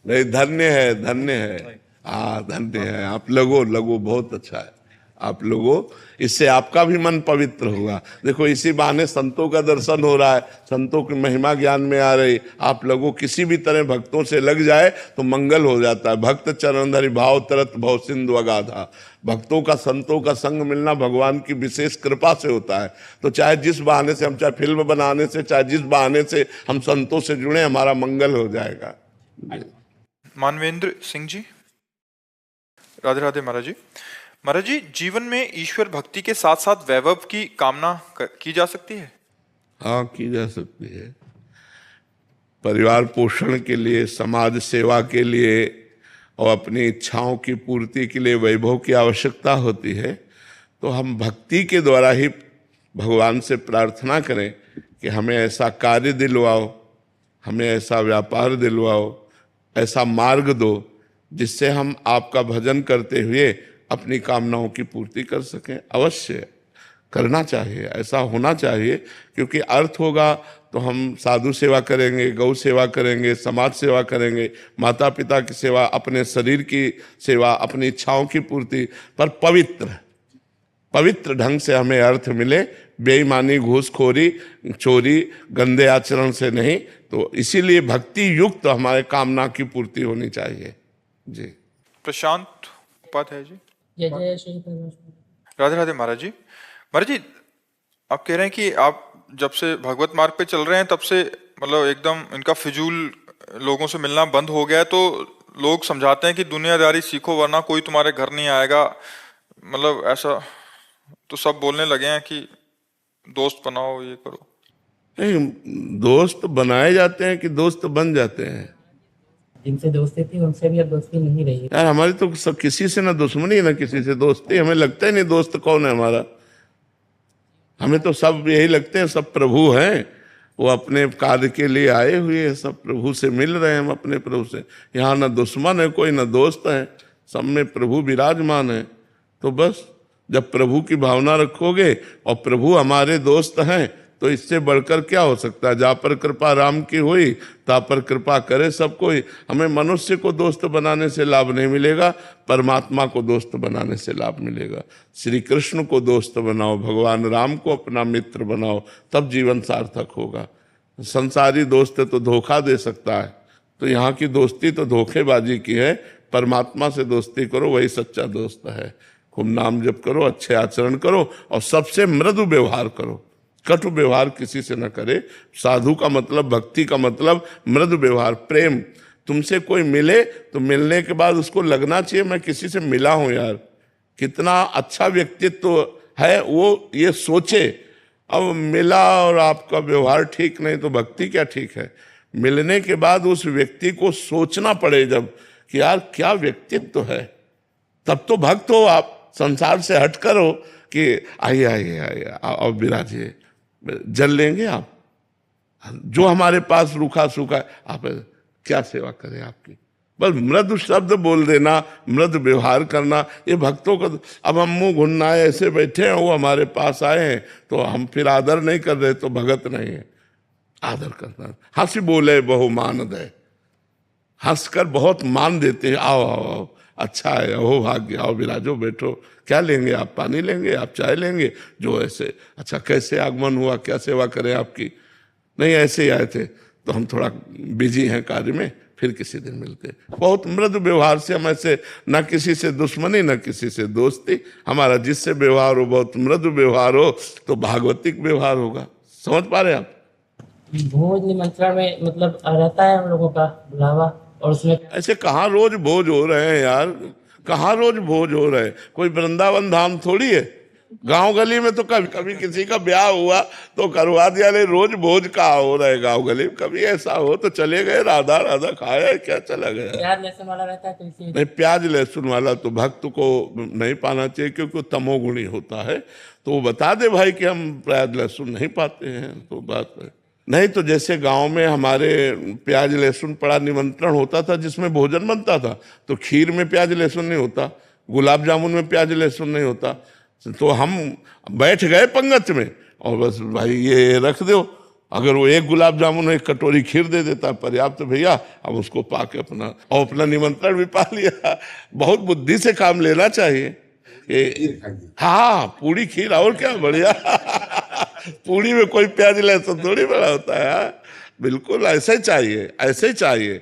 नहीं, धन्य है, धन्य है। हाँ धन्य है। आप लोगों बहुत अच्छा है। आप लोगों, इससे आपका भी मन पवित्र होगा। देखो इसी बहाने संतों का दर्शन हो रहा है, संतों की महिमा ज्ञान में आ रही। आप लोगों किसी भी तरह भक्तों से लग जाए तो मंगल हो जाता है। भक्त चरण धरि भाव तरत भव सिंधु अगाधा। भक्तों का, संतों का संग मिलना भगवान की विशेष कृपा से होता है। तो चाहे जिस बहाने से हम, चाहे फिल्म बनाने से, चाहे जिस बहाने से हम संतों से जुड़े, हमारा मंगल हो जाएगा। मानवेंद्र सिंह जी। राधे राधे महाराज जी। महाराज जी, जीवन में ईश्वर भक्ति के साथ साथ वैभव की कामना की जा सकती है? हाँ की जा सकती है। परिवार पोषण के लिए, समाज सेवा के लिए और अपनी इच्छाओं की पूर्ति के लिए वैभव की आवश्यकता होती है। तो हम भक्ति के द्वारा ही भगवान से प्रार्थना करें कि हमें ऐसा कार्य दिलवाओ, हमें ऐसा व्यापार दिलवाओ, ऐसा मार्ग दो जिससे हम आपका भजन करते हुए अपनी कामनाओं की पूर्ति कर सकें। अवश्य करना चाहिए, ऐसा होना चाहिए, क्योंकि अर्थ होगा तो हम साधु सेवा करेंगे, गौ सेवा करेंगे, समाज सेवा करेंगे, माता पिता की सेवा, अपने शरीर की सेवा, अपनी इच्छाओं की पूर्ति, पर पवित्र ढंग से हमें अर्थ मिले, बेईमानी, घूसखोरी, चोरी, गंदे आचरण से नहीं। तो इसीलिए भक्ति युक्त हमारे कामना की पूर्ति होनी चाहिए। जी। प्रशांत उपाध्याय जी। जय जय श्री परमेश्वर। राधे राधे महाराज जी। महाराज जी, आप कह रहे हैं कि आप जब से भगवत मार्ग पे चल रहे हैं तब से मतलब एकदम इनका फिजूल लोगों से मिलना बंद हो गया है। तो लोग समझाते हैं कि दुनियादारी सीखो वरना कोई तुम्हारे घर नहीं आएगा, मतलब ऐसा। तो सब बोलने लगे हैं कि दोस्त बनाओ, ये करो। नहीं, दोस्त बनाए जाते हैं कि दोस्त बन जाते हैं? जिनसे दोस्ती थी उनसे भी अब दोस्ती नहीं रही। यार हमारी तो सब, किसी से ना दुश्मनी ना किसी से दोस्ती। हमें लगता ही नहीं दोस्त कौन है हमारा। हमें तो सब यही लगते हैं सब प्रभु हैं, वो अपने कार्य के लिए आए हुए हैं, सब प्रभु से मिल रहे हैं हम अपने प्रभु से। यहाँ ना दुश्मन है कोई, ना दोस्त है, सब में प्रभु विराजमान है। तो बस जब प्रभु की भावना रखोगे और प्रभु हमारे दोस्त हैं तो इससे बढ़कर क्या हो सकता है। जा पर कृपा राम की हुई, ता पर कृपा करे सब कोई। हमें मनुष्य को दोस्त बनाने से लाभ नहीं मिलेगा, परमात्मा को दोस्त बनाने से लाभ मिलेगा। श्री कृष्ण को दोस्त बनाओ, भगवान राम को अपना मित्र बनाओ, तब जीवन सार्थक होगा। संसारी दोस्त तो धोखा दे सकता है, तो यहाँ की दोस्ती तो धोखेबाजी की है। परमात्मा से दोस्ती करो, वही सच्चा दोस्त है। खूब नाम जप करो, अच्छे आचरण करो और सबसे मृदु व्यवहार करो। कटु व्यवहार किसी से न करे। साधु का मतलब, भक्ति का मतलब मृदु व्यवहार, प्रेम। तुमसे कोई मिले तो मिलने के बाद उसको लगना चाहिए मैं किसी से मिला हूं यार, कितना अच्छा व्यक्तित्व है वो, ये सोचे। अब मिला और आपका व्यवहार ठीक नहीं तो भक्ति क्या ठीक है। मिलने के बाद उस व्यक्ति को सोचना पड़े जब कि यार क्या व्यक्तित्व है, तब तो भक्त हो आप। संसार से हटकर हो कि आइए आइए आइए और विराजिए, जल लेंगे आप। जो हमारे पास रूखा सूखा है, आप क्या सेवा करें आपकी। बस मृदु शब्द बोल देना, मृदु व्यवहार करना, ये भक्तों को। अब हम मुंह घुन्नाए ऐसे बैठे हैं, वो हमारे पास आए हैं तो हम फिर आदर नहीं कर रहे तो भगत नहीं है। आदर करना, हंसी बोले बहु मान दे, हंसकर बहुत मान देते हैं। आओ आओ आओ, अच्छा है, हो भाग्य, आओ विराजो, बैठो। क्या लेंगे आप? पानी लेंगे, आप चाय लेंगे, जो ऐसे। अच्छा कैसे आगमन हुआ, क्या सेवा करें आपकी? नहीं ऐसे ही आए थे, तो हम थोड़ा बिजी हैं कार्य में, फिर किसी दिन मिलते। बहुत मृदु व्यवहार से हम ऐसे, न किसी से दुश्मनी न किसी से दोस्ती। हमारा जिससे व्यवहार हो बहुत मृदु व्यवहार हो तो भागवतिक व्यवहार होगा। समझ पा रहे हैं आप? भोज निमंत्रण में मतलब रहता है हम लोगों का बुलावा, और उसमें ऐसे कहाँ रोज भोज हो रहे हैं यार, कहाँ रोज भोज हो रहे हैं। कोई वृंदावन धाम थोड़ी है। गांव गली में तो कभी कभी किसी का ब्याह हुआ तो करवा दिया, ले रोज भोज कहाँ हो रहा है गांव गली में। कभी ऐसा हो तो चले गए, राधा राधा खाया, क्या चला गया। प्याज लहसुन वाला रहता है किसी नहीं, प्याज लहसुन वाला तो भक्त को नहीं पाना चाहिए, क्योंकि वो तमोगुणी होता है। तो वो बता दे भाई कि हम प्याज लहसुन नहीं पाते हैं, तो बात है। नहीं तो जैसे गांव में हमारे प्याज लहसुन पड़ा निमंत्रण होता था जिसमें भोजन बनता था, तो खीर में प्याज लहसुन नहीं होता, गुलाब जामुन में प्याज लहसुन नहीं होता, तो हम बैठ गए पंगत में और बस भाई ये रख दो, अगर वो एक गुलाब जामुन एक कटोरी खीर दे देता पर्याप्त, तो भैया अब उसको पा के अपना निमंत्रण भी पा लिया। बहुत बुद्धि से काम लेना चाहिए। हाँ, पूरी खीर और क्या बढ़िया। पूरी में कोई प्याज लहसुन थोड़ी बड़ा होता है। हाँ? बिल्कुल ऐसे ही चाहिए, ऐसे ही चाहिए।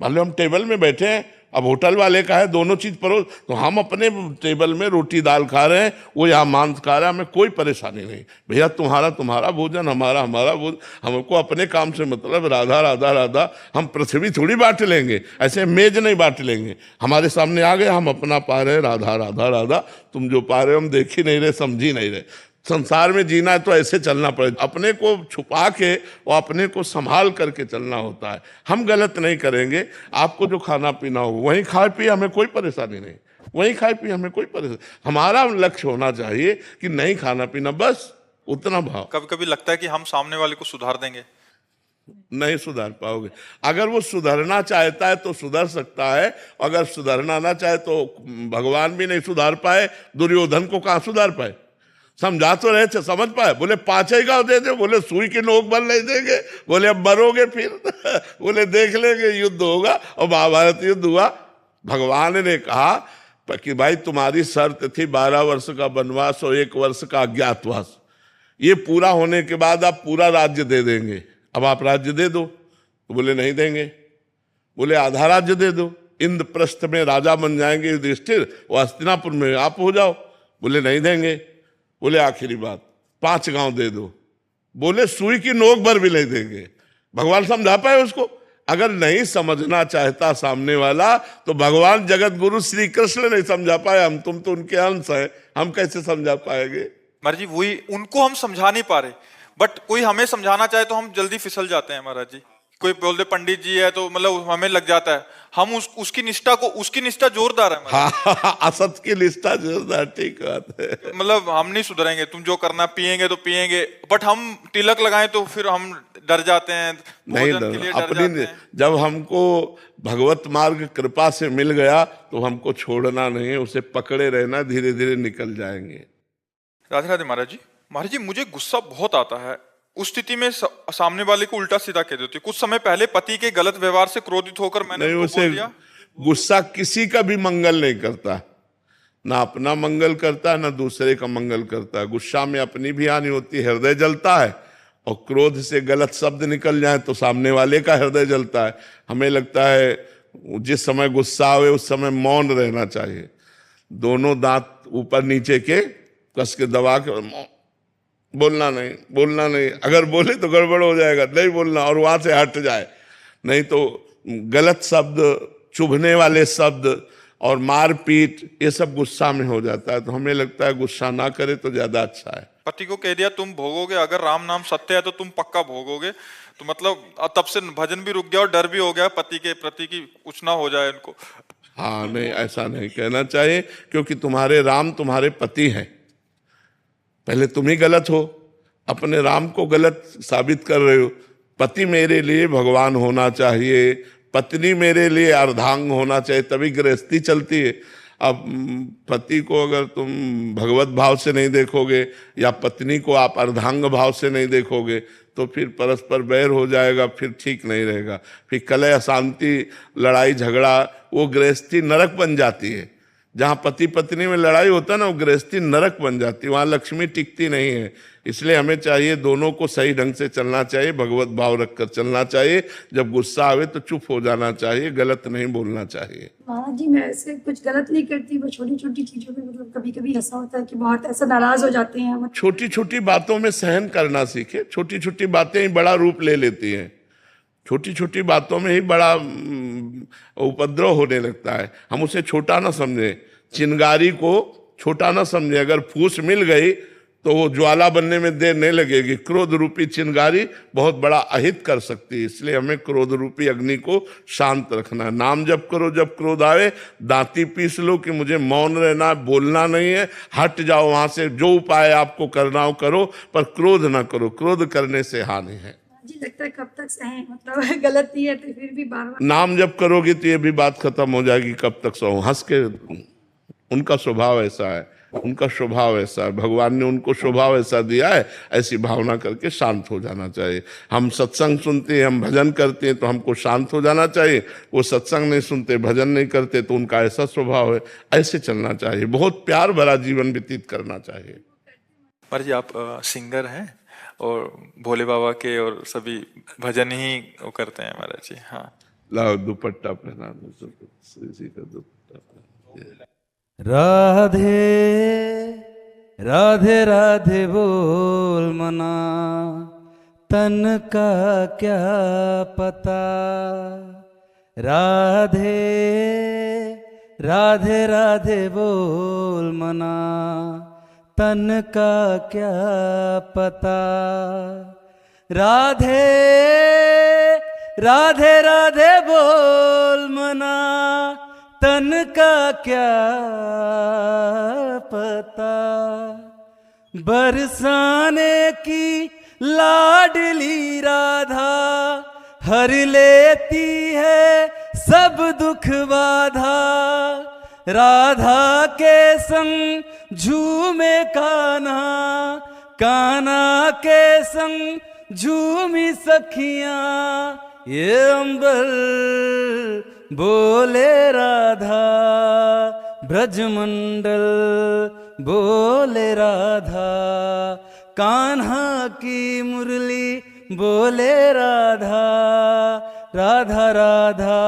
मान लो हम टेबल में बैठे हैं, अब होटल वाले का है दोनों चीज परोस, तो हम अपने टेबल में रोटी दाल खा रहे हैं, वो यहाँ मांस खा रहा है, हमें कोई परेशानी नहीं। भैया तुम्हारा भोजन, हमारा भोजन, हमको अपने काम से मतलब, राधा राधा राधा। हम पृथ्वी थोड़ी बांट लेंगे, ऐसे मेज नहीं बांट लेंगे। हमारे सामने आ गए, हम अपना पा रहे, राधा राधा राधा, तुम जो पा रहे हो हम देख ही नहीं रहे, समझ ही नहीं रहे। संसार में जीना है तो ऐसे चलना पड़े, अपने को छुपा के और अपने को संभाल करके चलना होता है। हम गलत नहीं करेंगे, आपको जो खाना पीना हो वहीं खाए पिए, हमें कोई परेशानी नहीं, वहीं खाए पिए, हमें कोई परेशानी। हमारा लक्ष्य होना चाहिए कि नहीं खाना पीना, बस उतना भाव। कभी कभी लगता है कि हम सामने वाले को सुधार देंगे, नहीं सुधार पाओगे। अगर वो सुधरना चाहता है तो सुधर सकता है, अगर सुधरना ना चाहे तो भगवान भी नहीं सुधार पाए, दुर्योधन को कहाँ सुधार पाए। समझा तो रहे थे, समझ पाए, बोले 5 गांव दे दे, बोले सुई की नोक बल नहीं देंगे, बोले अब मरोगे फिर। बोले देख लेंगे, युद्ध होगा, और महाभारत युद्ध हुआ। भगवान ने कहा कि भाई तुम्हारी शर्त थी 12 वर्ष का वनवास और 1 वर्ष का अज्ञातवास, ये पूरा होने के बाद आप पूरा राज्य दे देंगे, अब आप राज्य दे दो। तो बोले नहीं देंगे, बोले आधा राज्य दे दो, इंद्रप्रस्थ में राजा बन जाएंगे युधिष्ठिर, और हस्तिनापुर में आप हो जाओ। बोले नहीं देंगे, बोले आखिरी बात 5 गांव दे दो, बोले सुई की नोक भर भी नहीं देंगे। भगवान समझा पाए उसको। अगर नहीं समझना चाहता सामने वाला तो भगवान जगत गुरु श्री कृष्ण नहीं समझा पाए, हम तुम तो उनके अंश हैं, हम कैसे समझा पाएंगे। महाराज जी वही उनको हम समझा नहीं पा रहे, बट कोई हमें समझाना चाहे तो हम जल्दी फिसल जाते हैं महाराज जी। कोई बोल दे पंडित जी है तो मतलब हमें लग जाता है, हम उसकी निष्ठा जोरदार है। हाँ, असत की निष्ठा जोरदार, ठीक बात है। मतलब हम नहीं सुधरेंगे, तुम जो करना पिएंगे तो पिएंगे, बट हम तिलक लगाएं तो फिर हम डर जाते हैं, नहीं भोजन के लिए डर, डर अपनी जाते हैं। जब हमको भगवत मार्ग कृपा से मिल गया तो हमको छोड़ना नहीं है, उसे पकड़े रहना, धीरे धीरे निकल जाएंगे। राधे राधे महाराज जी मुझे गुस्सा बहुत आता है। उस स्थिति में सामने वाले को उल्टा सीधा कह देती है। कुछ समय पहले पति के गलत व्यवहार से क्रोधित होकर मैंने नहीं, उसे बोल दिया। गुस्सा किसी का भी मंगल नहीं करता, ना अपना मंगल करता है ना दूसरे का मंगल करता है। गुस्सा में अपनी भी हानि होती है, हृदय जलता है, और क्रोध से गलत शब्द निकल जाए तो सामने वाले का हृदय जलता है। हमें लगता है जिस समय गुस्सा आवे उस समय मौन रहना चाहिए, दोनों दांत ऊपर नीचे के कस के दबा के बोलना नहीं, अगर बोले तो गड़बड़ हो जाएगा, नहीं बोलना, और वहां से हट जाए। नहीं तो गलत शब्द, चुभने वाले शब्द और मारपीट, ये सब गुस्सा में हो जाता है। तो हमें लगता है गुस्सा ना करे तो ज्यादा अच्छा है। पति को कह दिया तुम भोगोगे, अगर राम नाम सत्य है तो तुम पक्का भोगोगे। तो मतलब तब से भजन भी रुक गया और डर भी हो गया पति के प्रति की कुछ ना हो जाए इनको। हाँ, नहीं ऐसा नहीं कहना चाहिए, क्योंकि तुम्हारे राम तुम्हारे पति हैं। पहले तुम ही गलत हो, अपने राम को गलत साबित कर रहे हो। पति मेरे लिए भगवान होना चाहिए, पत्नी मेरे लिए अर्धांग होना चाहिए, तभी गृहस्थी चलती है। अब पति को अगर तुम भगवत भाव से नहीं देखोगे या पत्नी को आप अर्धांग भाव से नहीं देखोगे तो फिर परस्पर बैर हो जाएगा, फिर ठीक नहीं रहेगा, फिर कलह अशांति लड़ाई झगड़ा, वो गृहस्थी नरक बन जाती है। जहाँ पति पत्नी में लड़ाई होता है ना, वो गृहस्थी नरक बन जाती है, वहाँ लक्ष्मी टिकती नहीं है। इसलिए हमें चाहिए दोनों को सही ढंग से चलना चाहिए, भगवत भाव रखकर चलना चाहिए। जब गुस्सा आवे तो चुप हो जाना चाहिए, गलत नहीं बोलना चाहिए। महाराज जी मैं ऐसे कुछ गलत नहीं करती, वो छोटी छोटी चीजों में मतलब कभी कभी ऐसा होता है कि बहुत ऐसा नाराज हो जाते हैं। छोटी छोटी बातों में सहन करना सीखे। छोटी छोटी बातें ही बड़ा रूप ले लेती हैं, छोटी छोटी बातों में ही बड़ा उपद्रव होने लगता है। हम उसे छोटा ना समझे, चिंगारी को छोटा ना समझे। अगर फूस मिल गई तो वो ज्वाला बनने में देर नहीं लगेगी। क्रोध रूपी चिंगारी बहुत बड़ा अहित कर सकती है, इसलिए हमें क्रोध रूपी अग्नि को शांत रखना है। नाम जप करो, जब क्रोध आवे दांती पीस लो कि मुझे मौन रहना, बोलना नहीं है, हट जाओ वहां से, जो उपाय आपको करना हो करो, पर क्रोध ना करो, क्रोध करने से हानि है। जी लगता है कब तक सहें, मतलब गलत नहीं है तो फिर भी बार बार नाम जप करोगी तो ये भी बात खत्म हो जाएगी, कब तक सहो। हंस के, उनका स्वभाव ऐसा है, उनका स्वभाव ऐसा है, भगवान ने उनको स्वभाव ऐसा दिया है, ऐसी भावना करके शांत हो जाना चाहिए। हम सत्संग सुनते हैं, हम भजन करते हैं तो हमको शांत हो जाना चाहिए। वो सत्संग नहीं सुनते, भजन नहीं करते तो उनका ऐसा स्वभाव है, ऐसे चलना चाहिए। बहुत प्यार भरा जीवन व्यतीत करना चाहिए। महाराज जी, आप सिंगर हैं और भोले बाबा के और सभी भजन ही वो करते हैं महाराज जी। हाँ, लाओ दुपट्टा पहना दो, इसी का दुपट्टा पहना दो। राधे राधे राधे बोल मना, तन का क्या पता। राधे राधे राधे बोल मना, तन का क्या पता। राधे राधे राधे बोल मना, तन का क्या पता। बरसाने की लाडली राधा, हर लेती है सब दुख बाधा। राधा के संग झूमे कान्हा, कान्हा के संग झूमी सखियां। ये अंबर बोले राधा, ब्रजमंडल बोले राधा। कान्हा की मुरली बोले राधा, राधा राधा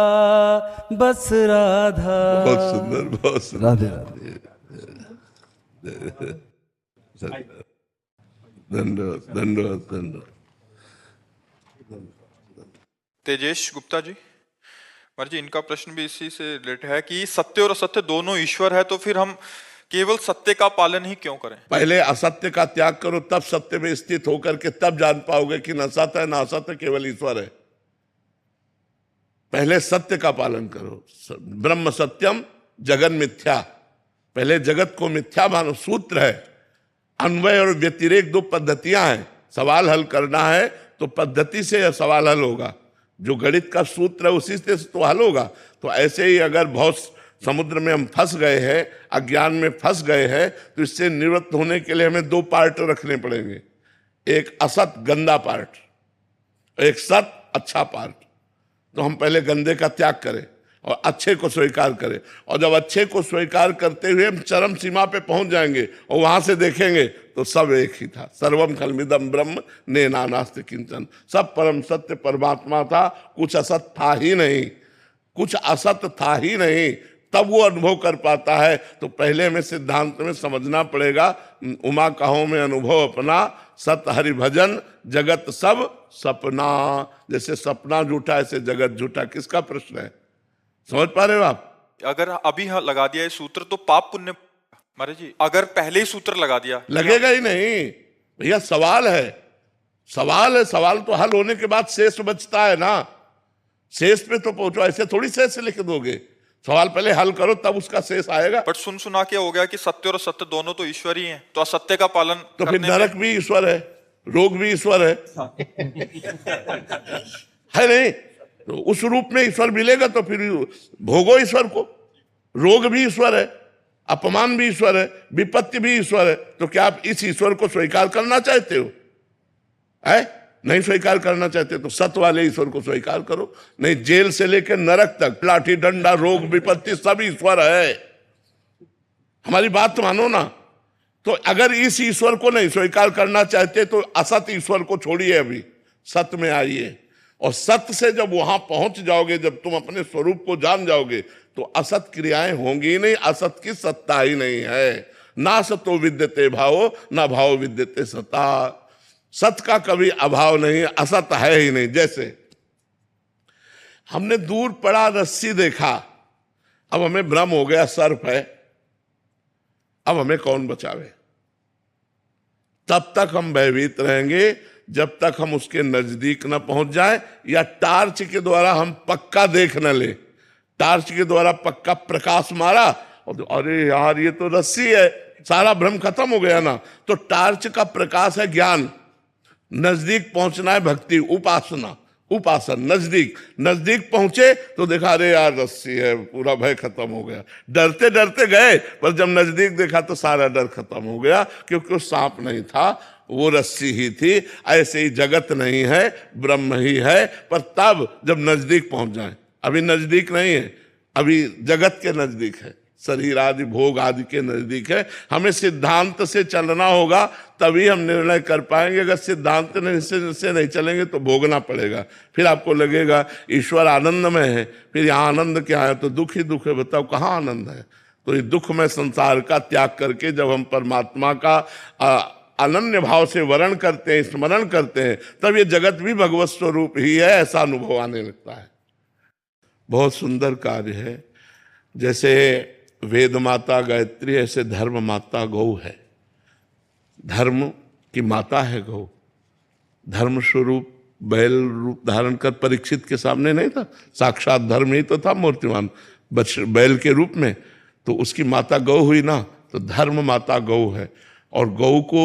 बस राधा। बहुत सुंदर, बहुत सुंदर। राधे राधे। धन्यवाद, धन्यवाद, धन्यवाद। तेजेश गुप्ता जी, महाराज जी इनका प्रश्न भी इसी से रिलेटेड है कि सत्य और असत्य दोनों ईश्वर है, तो फिर हम केवल सत्य का पालन ही क्यों करें? पहले असत्य का त्याग करो, तब सत्य में स्थित होकर के तब जान पाओगे कि न सत्य है न असत्य, केवल ईश्वर है। पहले सत्य का पालन करो। ब्रह्म सत्यम जगन मिथ्या, पहले जगत को मिथ्या मानो। सूत्र है, अन्वय और व्यतिरेक दो पद्धतियां हैं। सवाल हल करना है तो पद्धति से सवाल हल होगा, जो गणित का सूत्र है उसी से तो हल होगा। तो ऐसे ही अगर बहुत समुद्र में हम फंस गए हैं, अज्ञान में फंस गए हैं, तो इससे निवृत्त होने के लिए हमें दो पार्ट रखने पड़ेंगे, एक असत गंदा पार्ट, एक सत अच्छा पार्ट। तो हम पहले गंदे का त्याग करें और अच्छे को स्वीकार करें, और जब अच्छे को स्वीकार करते हुए हम चरम सीमा पे पहुंच जाएंगे और वहां से देखेंगे तो सब एक ही था। सर्वम खलमिदम ब्रह्म ने नानास्ति किंचन, सब परम सत्य परमात्मा था, कुछ असत था ही नहीं, कुछ असत था ही नहीं। तब वो अनुभव कर पाता है। तो पहले हमें सिद्धांत में समझना पड़ेगा, उमा कहो में अनुभव अपना, सत हरि भजन जगत सब सपना। जैसे सपना झूठा ऐसे जगत झूठा। किसका प्रश्न है, समझ पा रहे हो आप? अगर अभी लगा दिया ये सूत्र तो पाप पुण्य, महाराज जी अगर पहले ही सूत्र लगा दिया लगेगा ही नहीं भैया। सवाल है, सवाल है, सवाल तो हल होने के बाद शेष बचता है ना। शेष पे तो पहुंचो, ऐसे थोड़ी शेष लिख दोगे। सवाल पहले हल करो तब उसका शेष आएगा। बट सुना के हो गया कि सत्य और असत्य दोनों तो ईश्वर ही हैं, तो असत्य का पालन तो फिर नरक भी ईश्वर है, रोग भी ईश्वर है है नहीं? तो उस रूप में ईश्वर मिलेगा तो फिर भोगो ईश्वर को। रोग भी ईश्वर है, अपमान भी ईश्वर है, विपत्ति भी ईश्वर है। तो क्या आप इस ईश्वर को स्वीकार करना चाहते हो? है नहीं स्वीकार करना चाहते तो सत्य वाले ईश्वर को स्वीकार करो। नहीं, जेल से लेकर नरक तक, लाठी डंडा रोग विपत्ति सब ईश्वर है। हमारी बात मानो ना। तो अगर इस ईश्वर को नहीं स्वीकार करना चाहते तो असत ईश्वर को छोड़िए, अभी सत्य में आइए। और सत्य से जब वहां पहुंच जाओगे, जब तुम अपने स्वरूप को जान जाओगे, तो असत क्रियाएं होंगी ही नहीं, असत की सत्ता ही नहीं है। ना सतो विद्यते भावो, ना भाव विद्यते सता। सत्य का कभी अभाव नहीं, असत है ही नहीं। जैसे हमने दूर पड़ा रस्सी देखा, अब हमें भ्रम हो गया सर्प है, अब हमें कौन बचावे? तब तक हम भयभीत रहेंगे जब तक हम उसके नजदीक न पहुंच जाए या टॉर्च के द्वारा हम पक्का देख न ले। टॉर्च के द्वारा पक्का प्रकाश मारा और अरे यार ये तो रस्सी है, सारा भ्रम खत्म हो गया ना। तो टॉर्च का प्रकाश है ज्ञान, नजदीक पहुंचना है भक्ति, उपासना, उपासन। नजदीक पहुंचे तो देखा अरे यार रस्सी है, पूरा भय खत्म हो गया। डरते डरते गए पर जब नजदीक देखा तो सारा डर खत्म हो गया, क्योंकि वो सांप नहीं था, वो रस्सी ही थी। ऐसे ही जगत नहीं है, ब्रह्म ही है। पर तब जब नजदीक पहुंच जाए, अभी नजदीक नहीं है, अभी जगत के नजदीक है, शरीर आदि भोग आदि के नजदीक है। हमें सिद्धांत से चलना होगा, तभी हम निर्णय कर पाएंगे। अगर सिद्धांत से नहीं चलेंगे तो भोगना पड़ेगा। फिर आपको लगेगा ईश्वर आनंद में है, फिर यहाँ आनंद क्या है, तो दुख ही दुख है। बताओ कहाँ आनंद है? तो ये दुख में संसार का त्याग करके जब हम परमात्मा का अनन्य भाव से वर्ण करते हैं, स्मरण करते हैं, तब ये जगत भी भगवत स्वरूप ही है, ऐसा अनुभव आने लगता है। बहुत सुंदर कार्य है। जैसे वेद माता गायत्री, ऐसे धर्म माता गौ है। धर्म की माता है गौ। धर्म स्वरूप बैल रूप धारण कर परीक्षित के सामने नहीं था, साक्षात धर्म ही तो था मूर्तिमान बैल के रूप में। तो उसकी माता गौ हुई ना, तो धर्म माता गौ है। और गौ को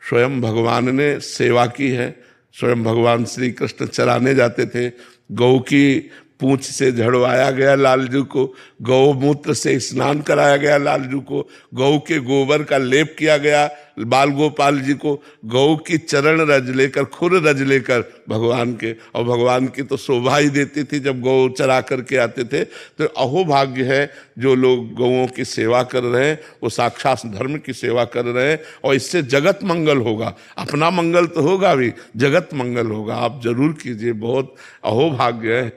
स्वयं भगवान ने सेवा की है। स्वयं भगवान श्री कृष्ण चराने जाते थे, गौ की पूंछ से झड़वाया गया लालजू को, गौमूत्र से स्नान कराया गया लालजू को, गौ के गोबर का लेप किया गया बाल गोपाल जी को, गौ की चरण रज लेकर, खुर रज लेकर भगवान के, और भगवान की तो शोभा ही देती थी जब गौ चरा करके आते थे। तो अहो भाग्य है जो लोग गौओं की सेवा कर रहे हैं, वो साक्षात धर्म की सेवा कर रहे हैं। और इससे जगत मंगल होगा, अपना मंगल तो होगा भी, जगत मंगल होगा। आप जरूर कीजिए, बहुत अहो भाग्य है।